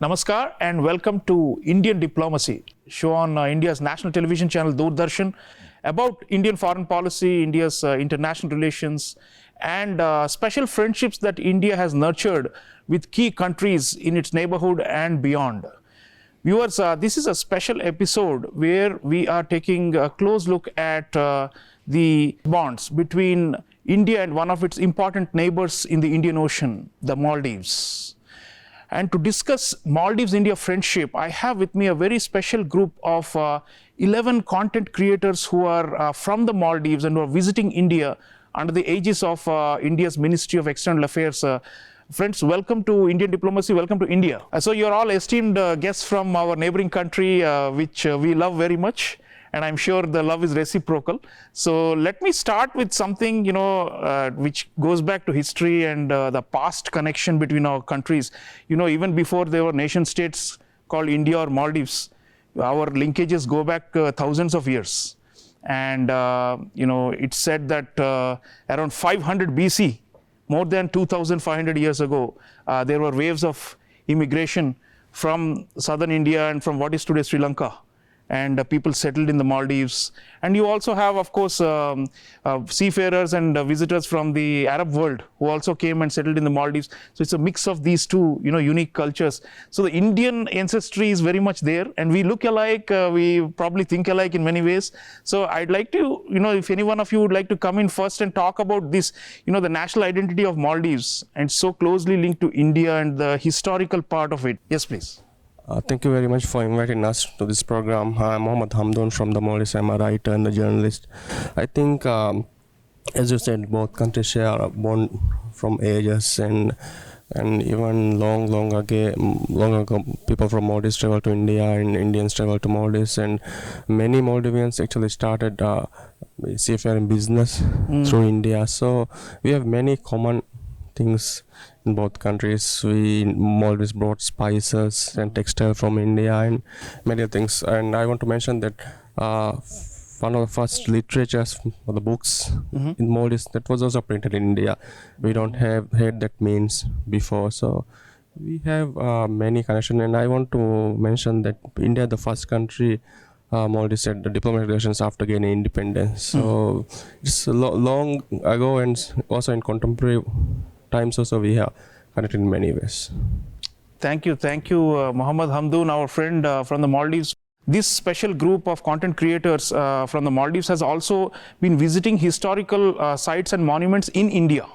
Namaskar and welcome to Indian Diplomacy, show on India's national television channel Doordarshan about Indian foreign policy, India's international relations and special friendships that India has nurtured with key countries in its neighborhood and beyond. Viewers, this is a special episode where we are taking a close look at the bonds between India and one of its important neighbors in the Indian Ocean, the Maldives. And to discuss Maldives-India friendship, I have with me a very special group of 11 content creators who are from the Maldives and who are visiting India under the aegis of India's Ministry of External Affairs. Friends, welcome to Indian Diplomacy, welcome to India. So you're all esteemed guests from our neighboring country, which we love very much. And I'm sure the love is reciprocal. So let me start with something, which goes back to history and the past connection between our countries. Even before there were nation states called India or Maldives, our linkages go back thousands of years. And, it's said that around 500 BC, more than 2,500 years ago, there were waves of immigration from southern India and from what is today Sri Lanka. And people settled in the Maldives. And you also have, of course, seafarers and visitors from the Arab world who also came and settled in the Maldives. So it's a mix of these two, unique cultures. So the Indian ancestry is very much there, and we look alike. We probably think alike in many ways. So I'd like to, if any one of you would like to come in first and talk about this, the national identity of Maldives and so closely linked to India and the historical part of it. Yes, please. Thank you very much for inviting us to this program. I'm Mohammad Hamdoun from the Maldives. I'm a writer and a journalist. I think, as you said, both countries share a bond from ages, and even long ago, people from Maldives traveled to India, and Indians traveled to Maldives, and many Maldivians actually started seafaring business through India. So we have many common things in both countries. Maldives brought spices and textile from India and many things. And I want to mention that one of the first literatures for the books in Maldives, that was also printed in India. We don't have had that means before, so we have many connections. And I want to mention that India, the first country Maldives had the diplomatic relations after gaining independence. So it's long ago, and also in contemporary times also we have connected in many ways. Thank you, Mohammad Hamdoun, our friend from the Maldives. This special group of content creators from the Maldives has also been visiting historical sites and monuments in India.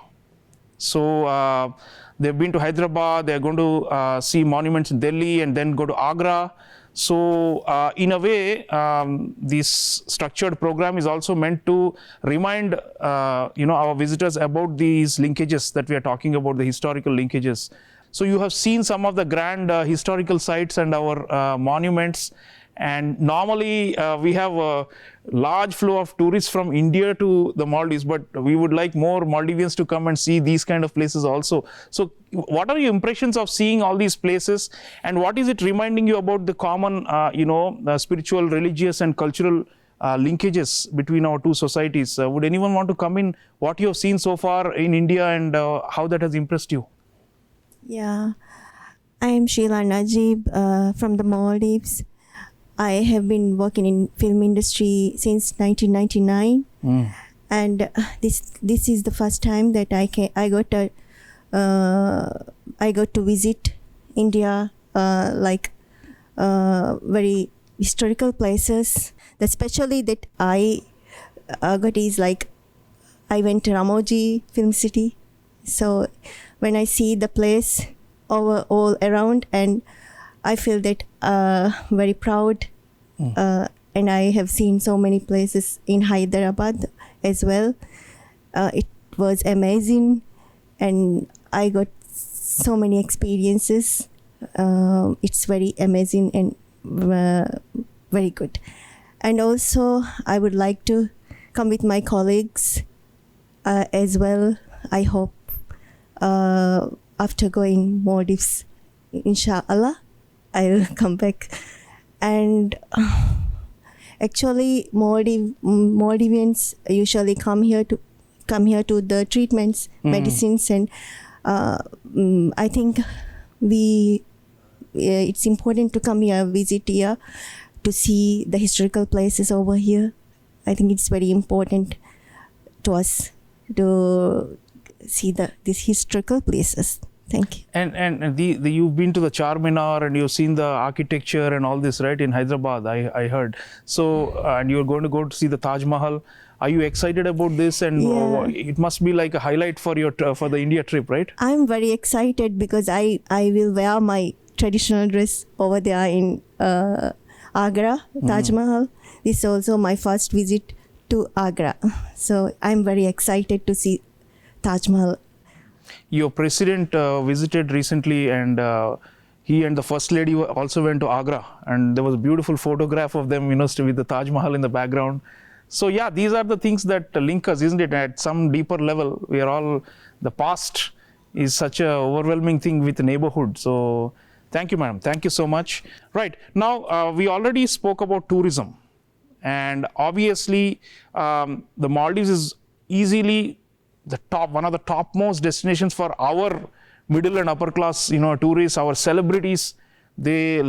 So they've been to Hyderabad, they're going to see monuments in Delhi and then go to Agra. So in a way, this structured program is also meant to remind our visitors about these linkages that we are talking about, the historical linkages. So you have seen some of the grand historical sites and our monuments. And normally we have a large flow of tourists from India to the Maldives, but we would like more Maldivians to come and see these kind of places also. So what are your impressions of seeing all these places, and what is it reminding you about the common, spiritual, religious and cultural linkages between our two societies? Would anyone want to come in what you have seen so far in India and how that has impressed you? Yeah, I am Sheila Najib from the Maldives. I have been working in film industry since 1999, and this is the first time that I got to visit India, very historical places. Especially that I got is like I went to Ramoji Film City. So when I see the place all around, and I feel that very proud, and I have seen so many places in Hyderabad as well. It was amazing, and I got so many experiences. It's very amazing and very good. And also, I would like to come with my colleagues as well. I hope after going Maldives, inshallah, I'll come back. And actually, Maldivians usually come here to the treatments, medicines, and I think we it's important to come here, visit here, to see the historical places over here. I think it's very important to us to see these historical places. Thank you. And you've been to the Charminar and you've seen the architecture and all this, right, in Hyderabad, I heard. So, and you're going to go to see the Taj Mahal. Are you excited about this? And it must be like a highlight for your for the India trip, right? I'm very excited because I will wear my traditional dress over there in Agra, Taj Mahal. This is also my first visit to Agra. So I'm very excited to see Taj Mahal. Your president visited recently, and he and the first lady also went to Agra, and there was a beautiful photograph of them, with the Taj Mahal in the background. So yeah, these are the things that link us, isn't it? At some deeper level, we are all, the past is such a overwhelming thing with the neighborhood. So thank you, madam. Thank you so much. Right, now we already spoke about tourism, and obviously the Maldives is easily one of the topmost destinations for our middle and upper class, tourists, our celebrities. They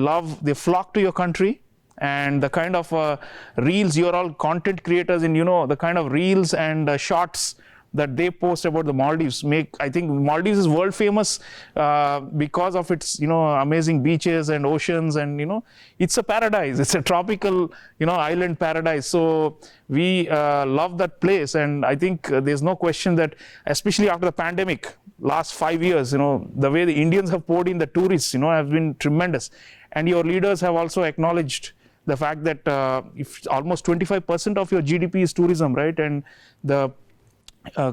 flock to your country, and the kind of reels, you're all content creators, and the kind of reels and shots that they post about the Maldives I think Maldives is world famous because of its, amazing beaches and oceans, and, it's a paradise. It's a tropical, island paradise. So we love that place. And I think there's no question that, especially after the pandemic, last 5 years, the way the Indians have poured in the tourists, has been tremendous. And your leaders have also acknowledged the fact that if almost 25% of your GDP is tourism, right? And the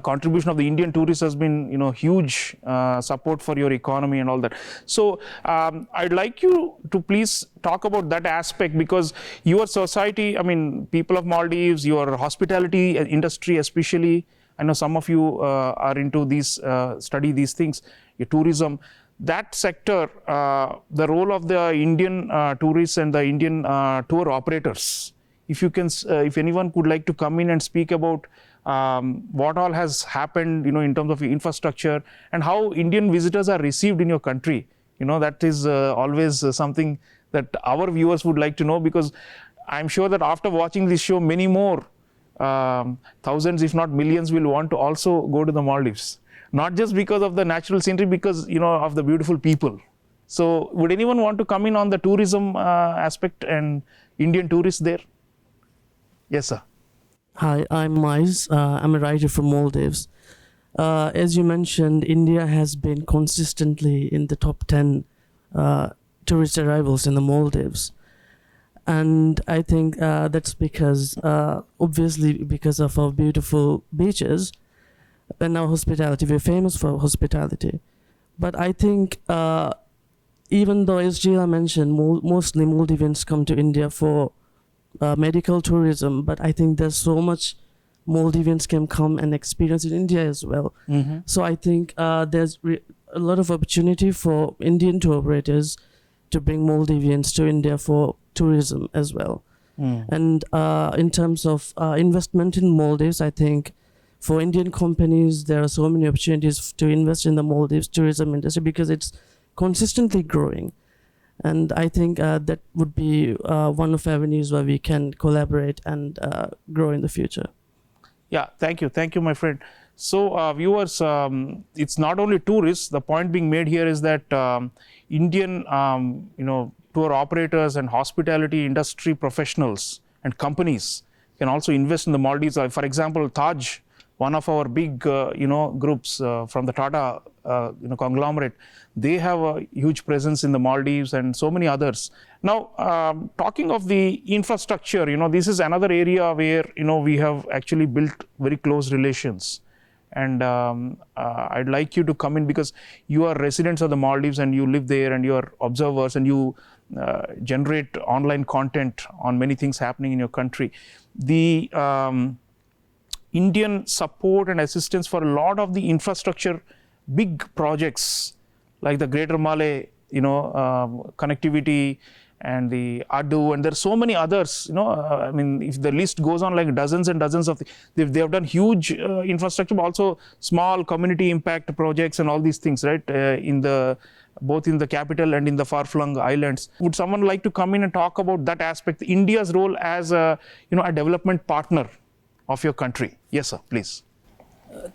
contribution of the Indian tourists has been, huge support for your economy and all that. So I'd like you to please talk about that aspect, because your society, people of Maldives, your hospitality industry especially, I know some of you are into these, study these things, your tourism, that sector, the role of the Indian tourists and the Indian tour operators. If anyone could like to come in and speak about what all has happened, in terms of infrastructure, and how Indian visitors are received in your country. That is always something that our viewers would like to know, because I'm sure that after watching this show, many more thousands, if not millions, will want to also go to the Maldives. Not just because of the natural scenery, because, of the beautiful people. So would anyone want to come in on the tourism aspect and Indian tourists there? Yes, sir. Hi, I'm Mais. I'm a writer from Maldives. As you mentioned, India has been consistently in the top 10 tourist arrivals in the Maldives. And I think that's because, obviously, because of our beautiful beaches and our hospitality. We're famous for hospitality. But I think even though, as Gila mentioned, mostly Maldivians come to India for medical tourism, but I think there's so much Maldivians can come and experience in India as well. Mm-hmm. So I think there's a lot of opportunity for Indian tour operators to bring Maldivians to India for tourism as well. And in terms of investment in Maldives, I think for Indian companies, there are so many opportunities to invest in the Maldives tourism industry because it's consistently growing. And I think that would be one of the avenues where we can collaborate and grow in the future. Yeah, thank you. Thank you, my friend. So viewers, it's not only tourists. The point being made here is that Indian, tour operators and hospitality industry professionals and companies can also invest in the Maldives. For example, Taj, one of our big, groups from the Tata, conglomerate, they have a huge presence in the Maldives and so many others. Now, talking of the infrastructure, this is another area where, we have actually built very close relations. And I'd like you to come in because you are residents of the Maldives and you live there and you are observers and you generate online content on many things happening in your country. The Indian support and assistance for a lot of the infrastructure, big projects like the Greater Malay, connectivity and the ADU, and there are so many others, if the list goes on, like dozens and dozens of, they have done huge infrastructure, but also small community impact projects and all these things, right, in the both in the capital and in the far-flung islands. Would someone like to come in and talk about that aspect, India's role as a development partner of your country? Yes, sir, please.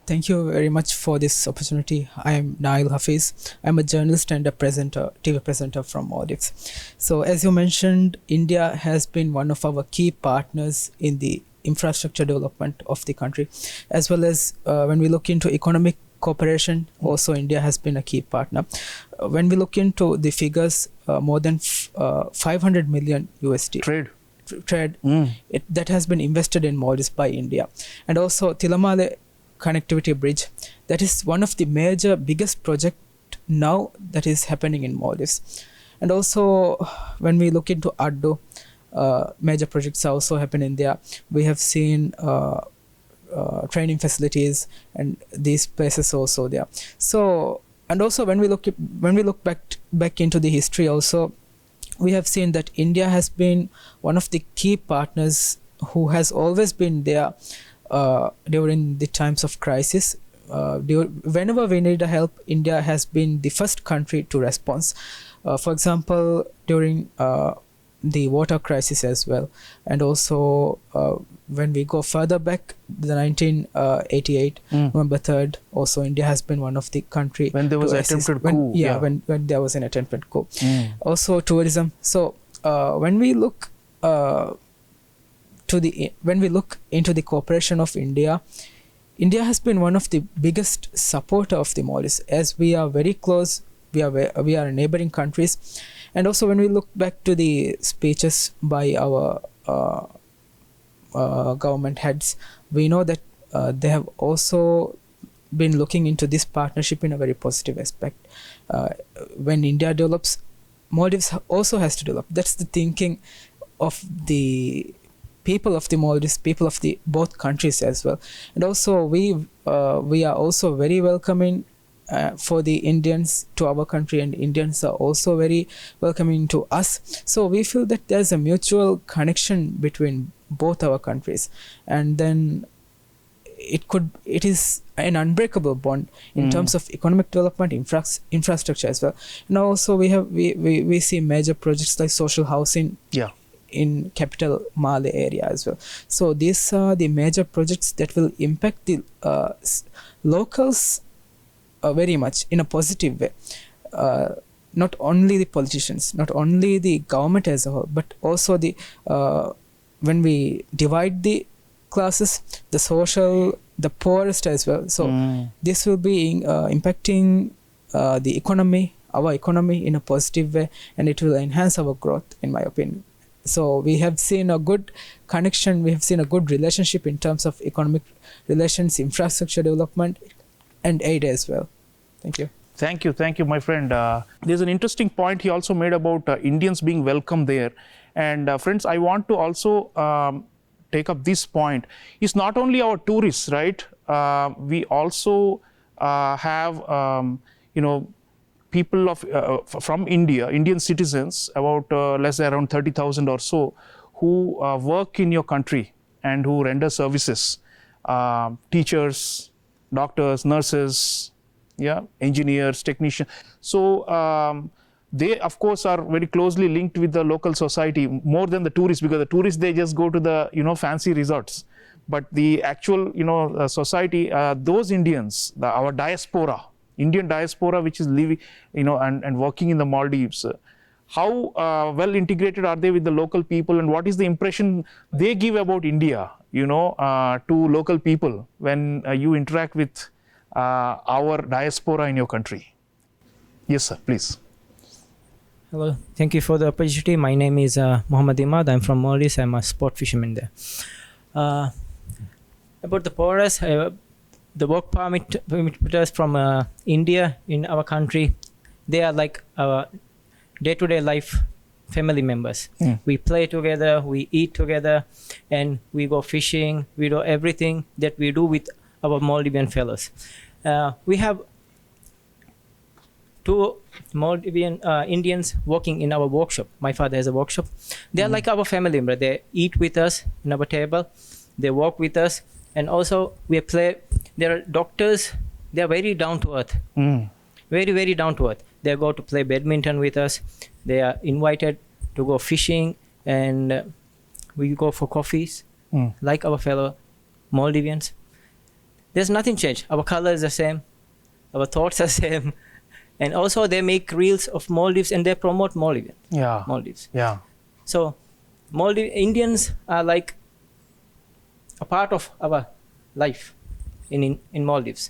Thank you very much for this opportunity. I am Nail Hafiz. I'm a journalist and a presenter, TV presenter from Maldives. So as you mentioned, India has been one of our key partners in the infrastructure development of the country, as well as when we look into economic cooperation, also India has been a key partner. When we look into the figures, more than 500 million USD trade that has been invested in Maldives by India. And also Tilamale connectivity bridge, that is one of the major biggest project now that is happening in Maldives. And also when we look into Addo, major projects are also happening there. We have seen training facilities and these places also there. So, and also when we look back into the history also, we have seen that India has been one of the key partners who has always been there during the times of crisis. Whenever we need help, India has been the first country to respond. For example, during the water crisis as well, and also when we go further back, the 1988 November 3rd, also India has been one of the country when there was an attempted coup. When there was an attempted coup. Also tourism. So when we look into the cooperation of India, India has been one of the biggest supporter of the Maldives, as we are very close. We are neighboring countries. And also when we look back to the speeches by our government heads, we know that they have also been looking into this partnership in a very positive aspect. When India develops, Maldives also has to develop. That's the thinking of the people of the Maldives, people of the both countries as well. And also we are also very welcoming for the Indians to our country, and Indians are also very welcoming to us. So we feel that there's a mutual connection between both our countries, and then it is an unbreakable bond in terms of economic development, infrastructure as well. And also we see major projects like social housing in capital Male area as well. So these are the major projects that will impact the locals very much in a positive way. Not only the politicians, not only the government as a whole, but also the when we divide the classes, the social, the poorest as well. So this will be impacting the economy, our economy in a positive way, and it will enhance our growth, in my opinion. So we have seen a good connection, we have seen a good relationship in terms of economic relations, infrastructure development, and aid as well. Thank you. Thank you, my friend. There's an interesting point he also made about Indians being welcome there. And friends, I want to also take up this point. It's not only our tourists, right? We also have, people from India, Indian citizens, about around 30,000 or so, who work in your country and who render services. Teachers, doctors, nurses, engineers, technicians. So they of course are very closely linked with the local society more than the tourists, because the tourists, they just go to the fancy resorts. But the actual society, those Indians, our diaspora, Indian diaspora, which is living and working in the Maldives, how well integrated are they with the local people, and what is the impression they give about India to local people when you interact with our diaspora in your country? Yes, sir, please. Hello, thank you for the opportunity. My name is Muhammad Imad. I'm from Maldives. I'm a sport fisherman there. About the poorest, the work permitters from India in our country, they are like our day-to-day life family members. We play together, we eat together, and we go fishing. We do everything that we do with our Maldivian fellows. We have 2 Maldivian Indians working in our workshop. My father has a workshop. They are like our family member. They eat with us in our table. They work with us. And also we play. There are doctors. They are very down to earth. Very, very down to earth. They go to play badminton with us. They are invited to go fishing, and we go for coffees like our fellow Maldivians. There's nothing changed. Our color is the same. Our thoughts are same. And also they make reels of Maldives and they promote Maldives. Yeah. So Indians are like a part of our life in Maldives.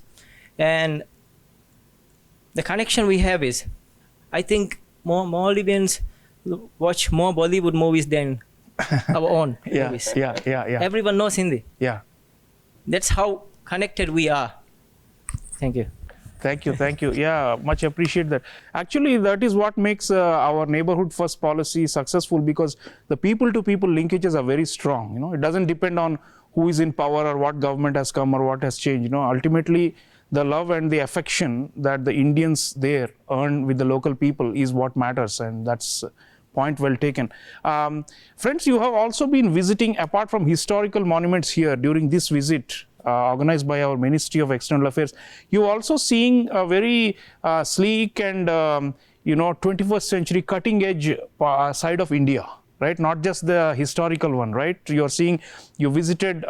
And the connection we have is, I think more Maldivians watch more Bollywood movies than our own movies. Yeah. Everyone knows Hindi. Yeah. That's how connected we are. Thank you. Thank you. Yeah, much appreciate that. Actually, that is what makes our neighborhood first policy successful, because the people to people linkages are very strong. You know, it doesn't depend on who is in power or what government has come or what has changed. You know, ultimately the love and the affection that the Indians there earn with the local people is what matters, and that's point well taken. Friends, you have also been visiting, apart from historical monuments here during this visit organized by our Ministry of External Affairs, you also seeing a very sleek and 21st century cutting edge side of India, right? Not just the historical one, right? You visited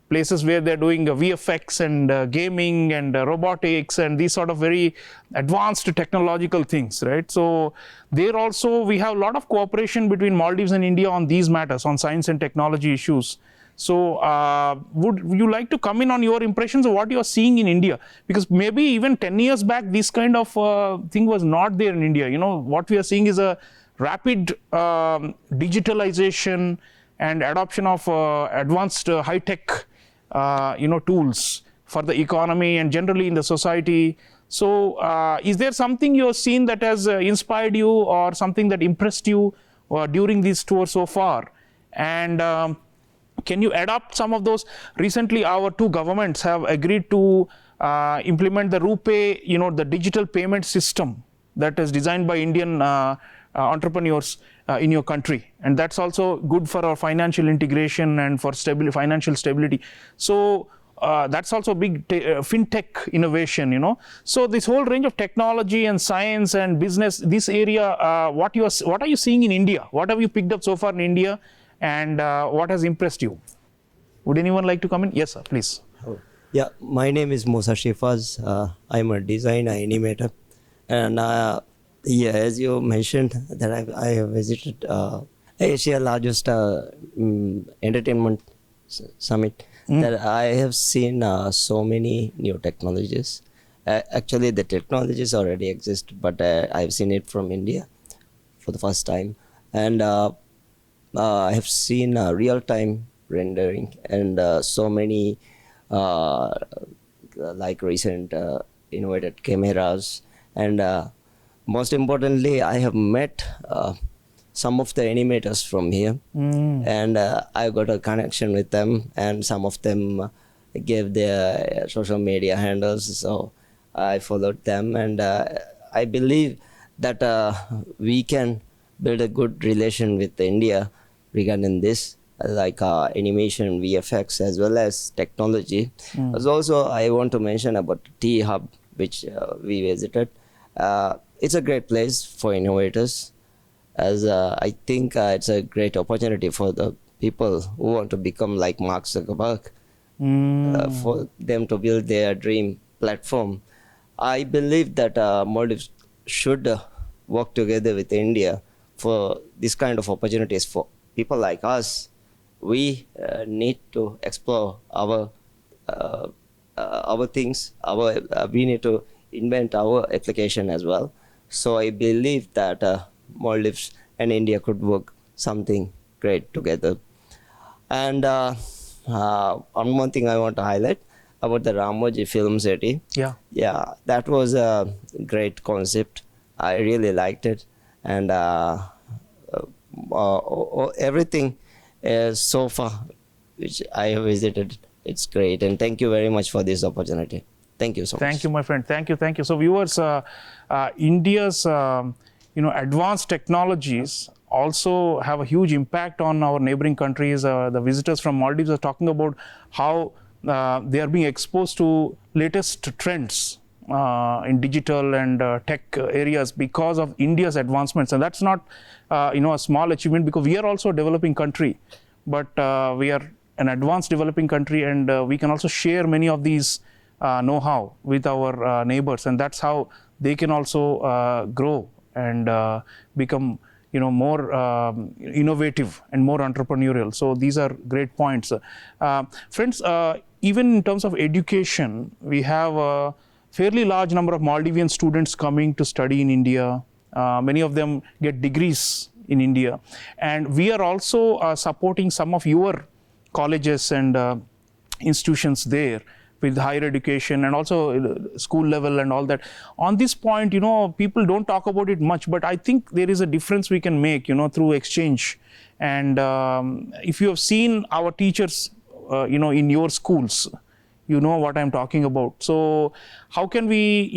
places where they're doing VFX and gaming and robotics and these sort of very advanced technological things, right? So there also we have a lot of cooperation between Maldives and India on these matters, on science and technology issues. So would you like to come in on your impressions of what you are seeing in India? Because maybe even 10 years back, this kind of thing was not there in India. You know, what we are seeing is a rapid digitalization and adoption of advanced high-tech tools for the economy and generally in the society. So is there something you have seen that has inspired you or something that impressed you during this tour so far? And can you adopt some of those? Recently, our two governments have agreed to implement the RuPay, the digital payment system that is designed by Indian entrepreneurs in your country, and that's also good for our financial integration and for financial stability. So that's also big fintech innovation. So this whole range of technology and science and business, this area, what are you seeing in India? What have you picked up so far in India, and what has impressed you? Would anyone like to come in? Yes, sir, please. Yeah, my name is Musa Shifaz. I'm a designer, animator, and as you mentioned, that I have visited Asia's largest entertainment summit. That I have seen so many new technologies. Actually, the technologies already exist, but I've seen it from India for the first time, and I have seen real-time rendering and so many like recent innovated cameras, and most importantly, I have met some of the animators from here, and I got a connection with them, and some of them gave their social media handles, so I followed them, and I believe that we can build a good relation with India regarding this, like animation, VFX, as well as technology. As also, I want to mention about Tea Hub, which we visited. It's a great place for innovators, as I think it's a great opportunity for the people who want to become like Mark Zuckerberg, for them to build their dream platform. I believe that Maldives should work together with India for this kind of opportunities for people like us. We need to explore our things. We need to invent our application as well. So I believe that Maldives and India could work something great together. And one thing I want to highlight about the Ramoji Film City. Yeah, that was a great concept. I really liked it, and everything so far which I have visited, it's great. And thank you very much for this opportunity. Thank you so much. Thank you, my friend. Thank you. So viewers, India's advanced technologies also have a huge impact on our neighboring countries. The visitors from Maldives are talking about how they are being exposed to latest trends in digital and tech areas because of India's advancements. And that's not a small achievement, because we are also a developing country, but we are an advanced developing country, and we can also share many of these know-how with our neighbors, and that's how they can also grow and become more innovative and more entrepreneurial. So these are great points. Friends, even in terms of education, we have a fairly large number of Maldivian students coming to study in India. Many of them get degrees in India. And we are also supporting some of your colleges and institutions there with higher education and also school level and all that. On this point, people don't talk about it much, but I think there is a difference we can make, through exchange. And if you have seen our teachers, in your schools, you know what I'm talking about. So how can we,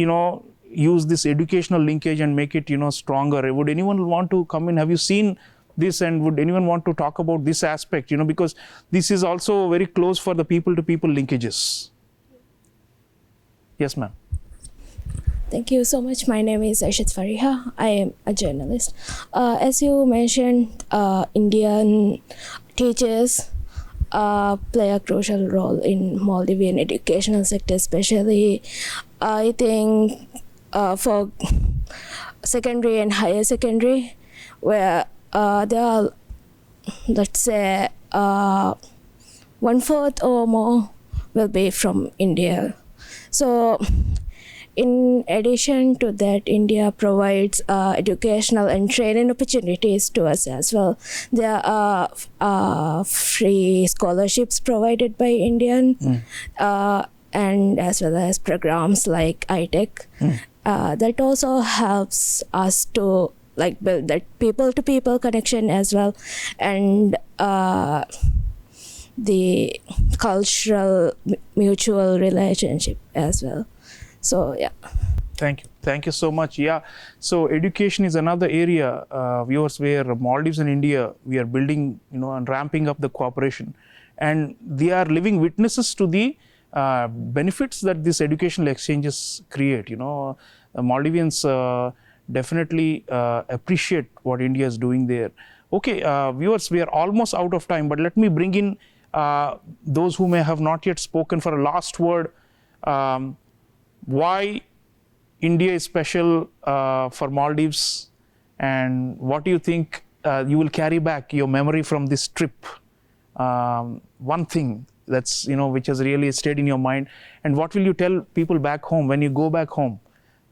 use this educational linkage and make it, stronger? Would anyone want to come in? Have you seen this, and would anyone want to talk about this aspect, because this is also very close for the people-to-people linkages. Yes, ma'am. Thank you so much. My name is Arshad Fariha. I am a journalist. As you mentioned, Indian teachers play a crucial role in Maldivian educational sector, especially I think for secondary and higher secondary, where there are, let's say, 1/4 or more will be from India. So in addition to that, India provides educational and training opportunities to us as well. There are free scholarships provided by Indian, and as well as programs like iTech. That also helps us to build that people-to-people connection as well, and the cultural mutual relationship as well. So yeah. Thank you so much. Yeah, so education is another area, viewers, where Maldives and India, we are building, and ramping up the cooperation, and they are living witnesses to the benefits that these educational exchanges create. The Maldivians definitely appreciate what India is doing there. Okay, viewers, we are almost out of time, but let me bring in those who may have not yet spoken for a last word. Why India is special for Maldives, and what do you think you will carry back your memory from this trip? One thing that's, which has really stayed in your mind, and what will you tell people back home when you go back home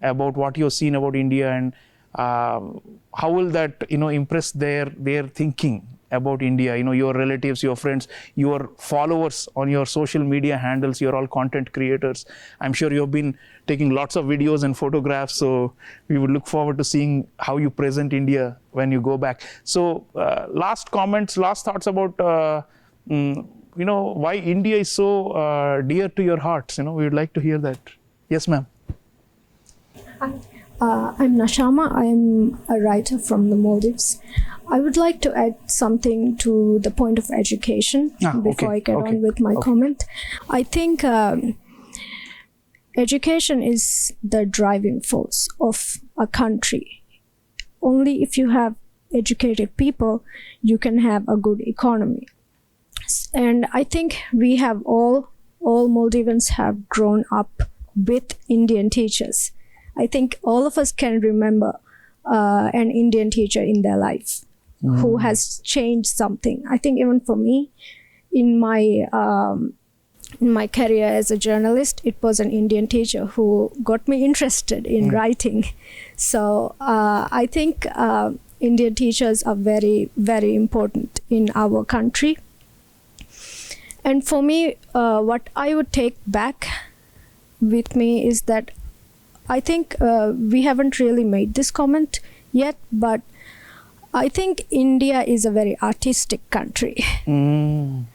about what you've seen about India, and how will that, impress their thinking about India? Your relatives, your friends, your followers on your social media handles, you're all content creators. I'm sure you've been taking lots of videos and photographs, so we would look forward to seeing how you present India when you go back. So last comments, last thoughts about why India is so dear to your hearts. We would like to hear that. Yes, ma'am. I'm Nashama. I'm a writer from the Maldives. I would like to add something to the point of education before I get on with my comment. I think education is the driving force of a country. Only if you have educated people, you can have a good economy. And I think we have all Maldivians have grown up with Indian teachers. I think all of us can remember an Indian teacher in their life who has changed something. I think even for me, in my career as a journalist, it was an Indian teacher who got me interested in writing. So I think Indian teachers are very, very important in our country. And for me, what I would take back with me is that I think we haven't really made this comment yet, but I think India is a very artistic country. In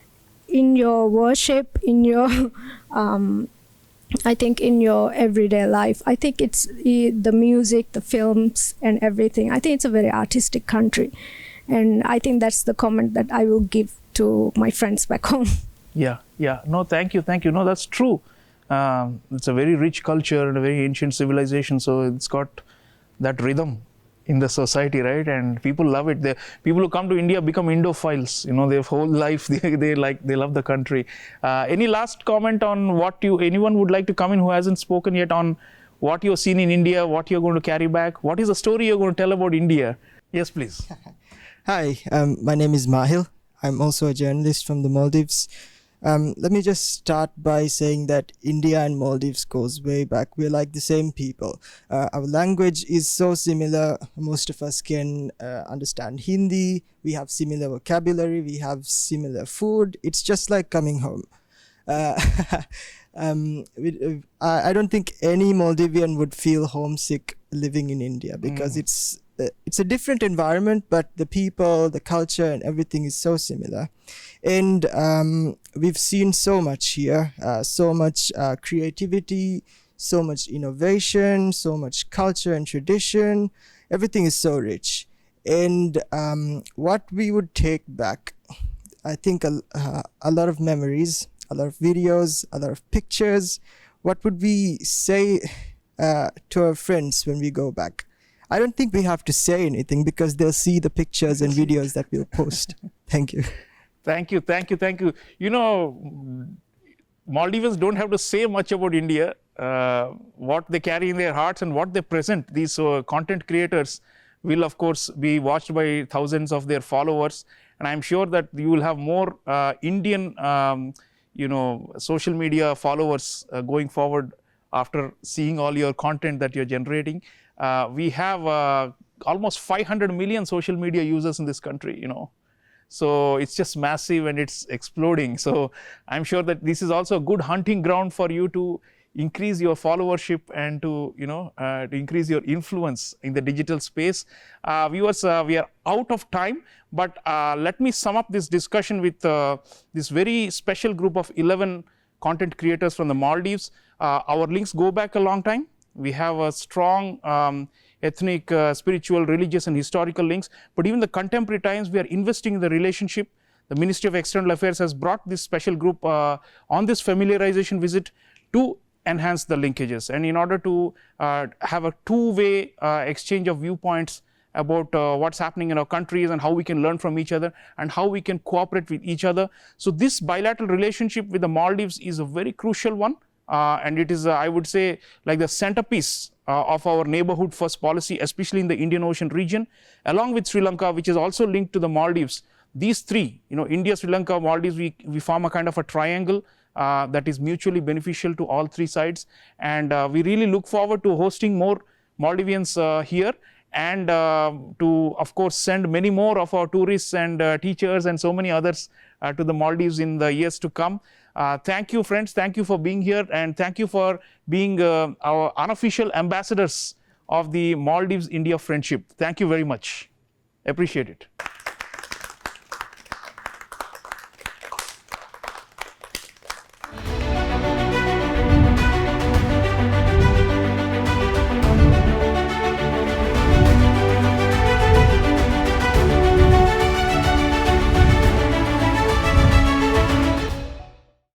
your worship, in your, I think in your everyday life, I think it's the music, the films and everything. I think it's a very artistic country. And I think that's the comment that I will give to my friends back home. Yeah. No, thank you. No, that's true. It's a very rich culture and a very ancient civilization, so it's got that rhythm in the society, right? And people love it. People who come to India become Indophiles. You know, their whole life they love the country. Any last comment on anyone would like to come in who hasn't spoken yet on what you've seen in India, what you're going to carry back? What is the story you're going to tell about India? Yes, please. Hi, my name is Mahil. I'm also a journalist from the Maldives. Let me just start by saying that India and Maldives goes way back. We're like the same people. Our language is so similar. Most of us can understand Hindi. We have similar vocabulary. We have similar food. It's just like coming home. I don't think any Maldivian would feel homesick living in India because it's a different environment, but the people, the culture, and everything is so similar. And we've seen so much here, so much creativity, so much innovation, so much culture and tradition. Everything is so rich. And what we would take back, I think a lot of memories, a lot of videos, a lot of pictures. What would we say to our friends when we go back? I don't think we have to say anything because they'll see the pictures and videos that we'll post. Thank you. Thank you. You know, Maldivians don't have to say much about India. What they carry in their hearts and what they present, these content creators will of course be watched by thousands of their followers. And I'm sure that you will have more Indian, social media followers going forward after seeing all your content that you're generating. We have almost 500 million social media users in this country, So it's just massive and it's exploding. So I'm sure that this is also a good hunting ground for you to increase your followership and to increase your influence in the digital space. Viewers, we are out of time, but let me sum up this discussion with this very special group of 11 content creators from the Maldives. Our links go back a long time. We have a strong ethnic, spiritual, religious and historical links, but even the contemporary times we are investing in the relationship. The Ministry of External Affairs has brought this special group on this familiarization visit to enhance the linkages and in order to have a two-way exchange of viewpoints about what's happening in our countries and how we can learn from each other and how we can cooperate with each other. So this bilateral relationship with the Maldives is a very crucial one. And it is, I would say, like the centerpiece of our neighborhood first policy, especially in the Indian Ocean region, along with Sri Lanka, which is also linked to the Maldives. These three, India, Sri Lanka, Maldives, we form a kind of a triangle that is mutually beneficial to all three sides. And we really look forward to hosting more Maldivians here and to, of course, send many more of our tourists and teachers and so many others to the Maldives in the years to come. Thank you, friends. Thank you for being here and thank you for being our unofficial ambassadors of the Maldives-India friendship. Thank you very much. Appreciate it.